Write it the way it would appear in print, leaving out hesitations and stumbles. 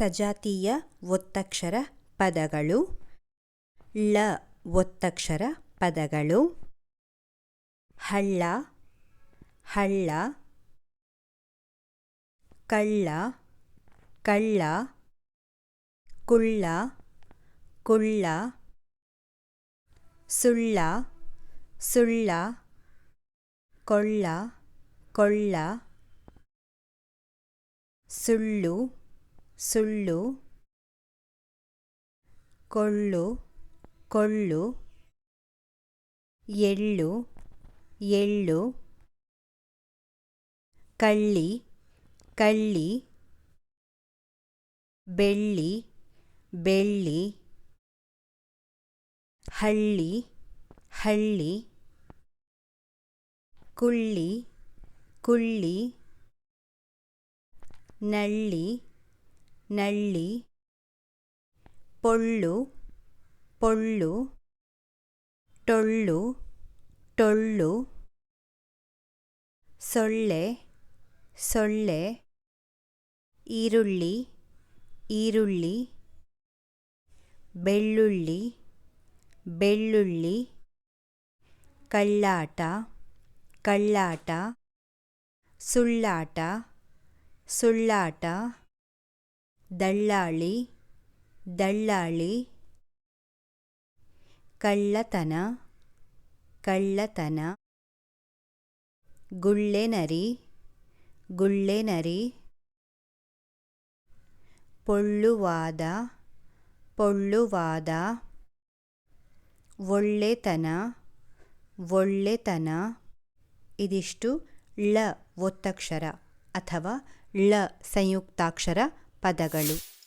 ಸಜಾತೀಯ ಒತ್ತಕ್ಷರ ಪದಗಳು. ಳ ಒತ್ತಕ್ಷರ ಪದಗಳು. ಹಳ್ಳ, ಹಳ್ಳ. ಕಳ್ಳ, ಕಳ್ಳ. ಕುಳ್ಳ, ಕುಳ್ಳ. ಸುಳ್ಳ, ಸುಳ್ಳ. ಕೊಳ್ಳ, ಕೊಳ್ಳ. ಸುಳ್ಳು, ಸುಳ್ಳು. ಕೊಳ್ಳು, ಕೊಳ್ಳು. ಎಳ್ಳು, ಎಳ್ಳು. ಕಳ್ಳಿ, ಕಳ್ಳಿ. ಬೆಳ್ಳಿ, ಬೆಳ್ಳಿ. ಹಳ್ಳಿ, ಹಳ್ಳಿ. ಕುಳ್ಳಿ, ಕುಳ್ಳಿ. ನಳ್ಳಿ, ನಳ್ಳಿ. ಪೊಳ್ಳು, ಪೊಳ್ಳು. ಟೊಳ್ಳು, ಟೊಳ್ಳು. ಸೊಳ್ಳೆ, ಸೊಳ್ಳೆ. ಈರುಳ್ಳಿ, ಈರುಳ್ಳಿ. ಬೆಳ್ಳುಳ್ಳಿ, ಬೆಳ್ಳುಳ್ಳಿ. ಕಳ್ಳಾಟ, ಕಳ್ಳಾಟ. ಸುಳ್ಳಾಟ, ಸುಳ್ಳಾಟ. ದಳ್ಳಾಳಿ, ದಳ್ಳಾಳಿ. ಕಳ್ಳತನ, ಕಳ್ಳತನ. ಗುಳ್ಳೆನರಿ, ಗುಳ್ಳೆನರಿ. ಪೊಳ್ಳುವಾದ, ಪೊಳ್ಳುವಾದ. ಒಳ್ಳೆತನ, ಒಳ್ಳೆತನ. ಇದಿಷ್ಟು ಳ ಒತ್ತಕ್ಷರ ಅಥವಾ ಳ ಸಂಯುಕ್ತಾಕ್ಷರ ಪದಗಳು.